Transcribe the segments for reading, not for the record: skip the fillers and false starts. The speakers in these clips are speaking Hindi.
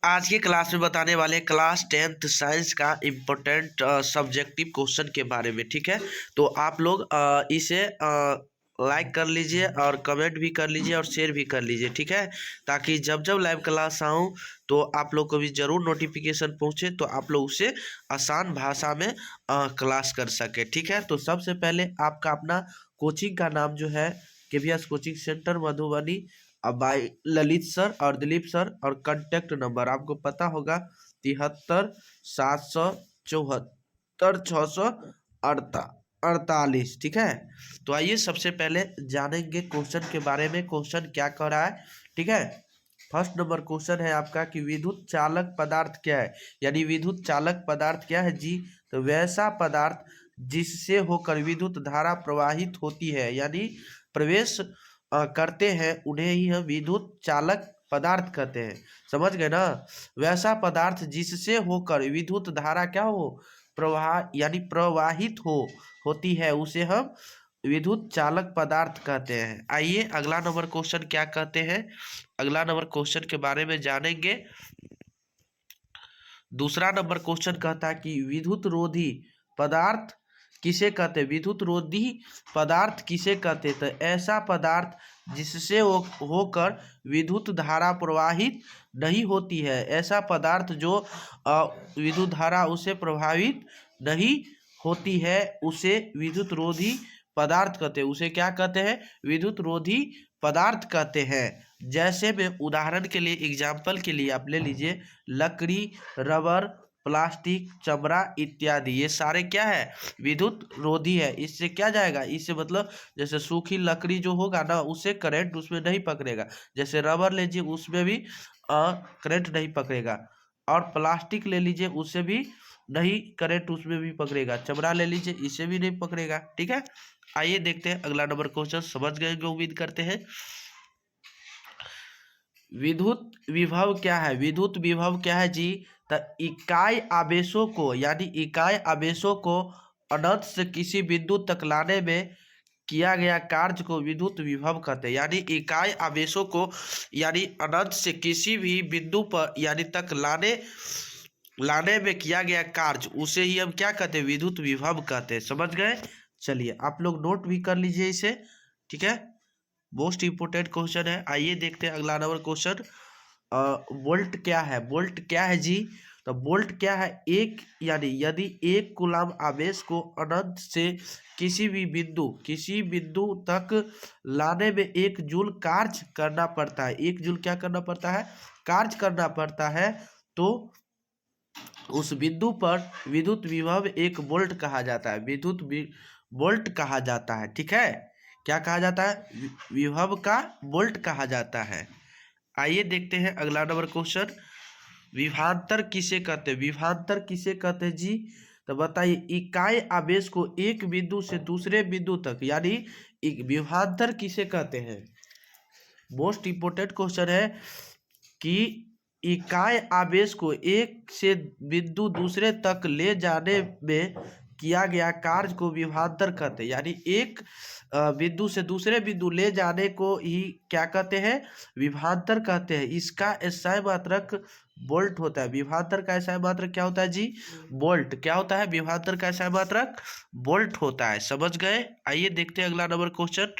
आज के क्लास में बताने वाले क्लास 10th साइंस का इम्पोर्टेंट सब्जेक्टिव क्वेश्चन के बारे में। ठीक है, तो आप लोग इसे लाइक कर लीजिए और कमेंट भी कर लीजिए और शेयर भी कर लीजिए। ठीक है, ताकि जब जब लाइव क्लास आऊँ तो आप लोग को भी ज़रूर नोटिफिकेशन पहुँचे, तो आप लोग उसे आसान भाषा में क्लास कर सके। ठीक है, तो सबसे पहले आपका अपना कोचिंग का नाम जो है KVS coaching centre Madhubani by Lalit sir और दिलीप सर, और कांटेक्ट नंबर आपको पता होगा 73 774 648। ठीक है, तो आइए सबसे पहले जानेंगे क्वेश्चन के बारे में। क्वेश्चन क्या कह रहा है? ठीक है, फर्स्ट नंबर क्वेश्चन है आपका कि विद्युत चालक पदार्थ क्या है, यानी विद्युत चालक पदार्थ क्या है जी? तो वैसा पदार्थ जिससे होकर विद्युत धारा प्रवाहित होती है, यानी प्रवेश करते हैं, उन्हें ही हम विद्युत चालक पदार्थ कहते हैं। समझ गए ना? वैसा पदार्थ जिससे होकर विद्युत धारा क्या हो, प्रवाह यानी प्रवाहित होती है, उसे हम विद्युत चालक पदार्थ कहते हैं। आइए अगला नंबर क्वेश्चन क्या कहते हैं, अगला नंबर क्वेश्चन के बारे में जानेंगे। दूसरा नंबर क्वेश्चन कहता है कि विद्युत रोधी पदार्थ किसे कहते हैं? विद्युत रोधी पदार्थ किसे कहते हैं? तो ऐसा पदार्थ जिससे होकर विद्युत धारा प्रवाहित नहीं होती है, ऐसा पदार्थ जो विद्युत धारा उसे प्रभावित नहीं होती है, उसे विद्युत रोधी पदार्थ कहते हैं। उसे क्या कहते हैं? विद्युत रोधी पदार्थ कहते हैं। जैसे में उदाहरण के लिए, एग्जाम्पल के लिए आप ले लीजिए लकड़ी, रबर, प्लास्टिक, चमड़ा इत्यादि, ये सारे क्या है? विद्युत रोधी है। इससे क्या जाएगा? इससे मतलब जैसे सूखी लकड़ी जो होगा ना, उससे करंट उसमें नहीं पकड़ेगा। जैसे रबर लीजिए, उसमें भी करंट नहीं पकड़ेगा। और प्लास्टिक ले लीजिए, उससे भी नहीं करंट उसमें भी पकड़ेगा। चमड़ा ले लीजिए, इससे भी नहीं पकड़ेगा। ठीक है, आइए देखते हैं अगला नंबर क्वेश्चन। समझ गए होंगे उम्मीद करते हैं। विद्युत विभव क्या है? विद्युत विभव क्या है जी? तो इकाई आवेशों को, यानी इकाई आवेशों को अनंत से किसी बिंदु तक लाने में किया गया कार्य को विद्युत विभव कहते हैं। यानी इकाई आवेशों को, यानी अनंत से किसी भी बिंदु पर यानी तक लाने में किया गया कार्य, उसे ही हम क्या कहते हैं? विद्युत विभव कहते हैं। समझ गए? चलिए आप लोग नोट भी कर लीजिए इसे। ठीक है, मोस्ट इंपोर्टेंट क्वेश्चन है। आइए देखते हैं अगला नंबर क्वेश्चन। वोल्ट क्या है? वोल्ट क्या है जी? तो वोल्ट क्या है? एक, यानी यदि एक कूलम आवेश को अनंत से किसी बिंदु तक लाने में 1 जूल कार्य करना पड़ता है। 1 जूल क्या करना पड़ता है? कार्य करना पड़ता है। तो उस बिंदु पर विद्युत विभव 1 वोल्ट कहा जाता है। विद्युत वोल्ट कहा जाता है। ठीक है, क्या कहा जाता है? विभव का वोल्ट कहा जाता है। आइए देखते हैं अगला नंबर क्वेश्चन। विभवांतर किसे कहते हैं? विभवांतर किसे कहते हैं जी? तो बताइए, इकाई आवेश को एक बिंदु से दूसरे बिंदु तक, यानी विभवांतर किसे कहते हैं? मोस्ट इंपोर्टेंट क्वेश्चन है कि इकाई आवेश को एक से बिंदु दूसरे तक ले जाने में किया गया कार्य को विभवांतर कहते हैं। यानी एक बिंदु से दूसरे बिंदु ले जाने को ही क्या कहते हैं? विभवांतर कहते हैं। इसका SI मात्रक वोल्ट होता है। विभवांतर का SI मात्रक क्या होता है जी? वोल्ट। क्या होता है? विभवांतर का SI मात्रक वोल्ट होता है। समझ गए? आइए देखते हैं अगला नंबर क्वेश्चन।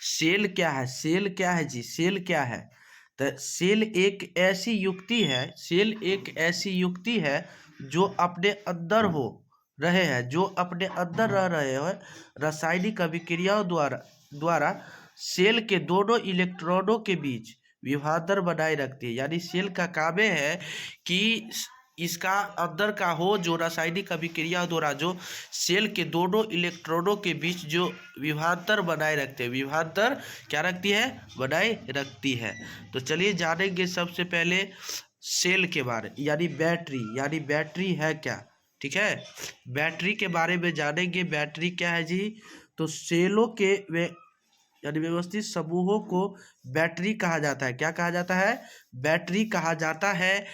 सेल क्या है? सेल क्या है जी? सेल क्या है? तो सेल एक ऐसी युक्ति है, सेल एक ऐसी युक्ति है जो अपने अंदर रह रहे हैं रासायनिक अभिक्रियाओं द्वारा सेल के दोनों इलेक्ट्रॉनों के बीच विभवांतर बनाए रखती है। यानी सेल का काम है कि इसका अंदर का हो जो रासायनिक अभिक्रिया द्वारा जो सेल के दोनों इलेक्ट्रॉनों के बीच जो विभवांतर बनाए रखते हैं। विभवांतर क्या रखती है? बनाए रखती है। तो चलिए जानेंगे सबसे पहले सेल के बारे, यानी बैटरी है क्या? ठीक है, बैटरी के बारे में जानेंगे। बैटरी क्या है जी? तो सेलों के यानी व्यवस्थित समूहों को बैटरी कहा जाता है। क्या कहा जाता है? बैटरी कहा जाता है।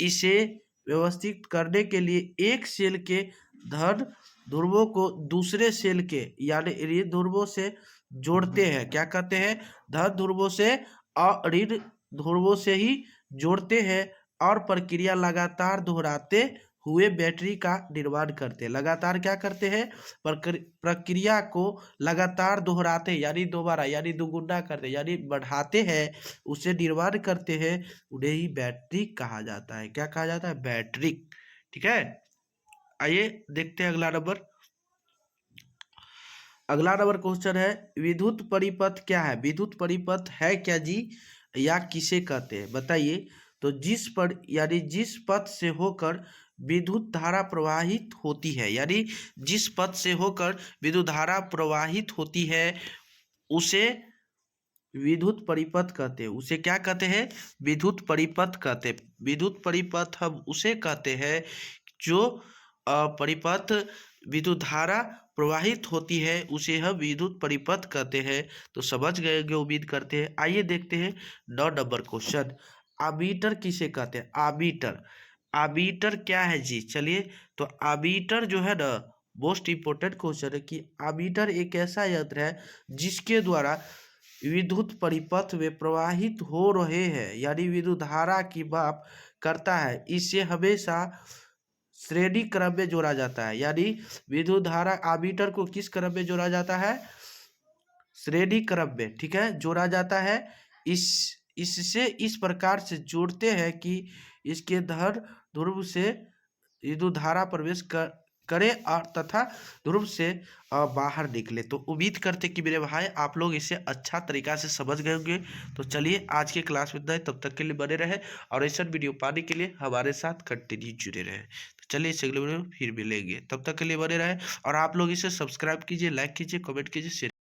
इसे व्यवस्थित करने के लिए एक सेल के धन ध्रुवों को दूसरे सेल के यानी ऋण ध्रुवों से जोड़ते हैं। क्या कहते हैं? धन ध्रुवों से और ऋण ध्रुवों से ही जोड़ते हैं और प्रक्रिया लगातार दोहराते हुए बैटरी का निर्माण करते हैं। लगातार क्या करते हैं? प्रक्रिया को लगातार दोहराते यानी दोबारा यानी दुगुना करते यानी बढ़ाते हैं, उसे निर्माण करते हैं, उन्हें ही बैटरी कहा जाता है। क्या कहा जाता है? बैटरी। ठीक है, आइए देखते हैं अगला नंबर। अगला नंबर क्वेश्चन है, विद्युत परिपथ क्या है? विद्युत परिपथ है क्या जी, या किसे कहते हैं? बताइए। तो जिस पर यानी जिस पथ से होकर विद्युत धारा प्रवाहित होती है, यानी जिस पथ से होकर विद्युत धारा प्रवाहित होती है उसे विद्युत परिपथ कहते हैं। उसे क्या कहते हैं? विद्युत परिपथ कहते हैं। विद्युत परिपथ हम उसे कहते हैं जो परिपथ विद्युत धारा प्रवाहित होती है, उसे हम विद्युत परिपथ कहते हैं। तो समझ गए होंगे उम्मीद करते हैं। आइए देखते हैं 9 नंबर क्वेश्चन। आमीटर किसे कहते हैं? आमीटर। आमीटर क्या है जी? चलिए, तो आमीटर जो है ना, मोस्ट इंपोर्टेंट क्वेश्चन है कि आमीटर एक ऐसा यंत्र है जिसके द्वारा विद्युत परिपथ में प्रवाहित हो रहे हैं यानी विद्युत धारा की माप करता है। इसे हमेशा श्रेणी क्रम में जोड़ा जाता है, यानी विद्युत धारा आमीटर को किस क्रम में जोड़ा जाता है? श्रेणी क्रम में। ठीक है, जोड़ा जाता है। इससे इस प्रकार से जोड़ते हैं कि इसके धन ध्रुव से विद्युत धारा प्रवेश करे और तथा ध्रुव से बाहर निकले। तो उम्मीद करते कि मेरे भाई आप लोग इसे अच्छा तरीका से समझ गए होंगे। तो चलिए आज के क्लास में इतना ही, तब तक के लिए बने रहे और ऐसा वीडियो पाने के लिए हमारे साथ कंटिन्यू जुड़े रहे। तो चलिए इस अगले वीडियो में फिर मिलेंगे, तब तक के लिए बने रहे और आप लोग इसे सब्सक्राइब कीजिए, लाइक कीजिए, कमेंट कीजिए, शेयर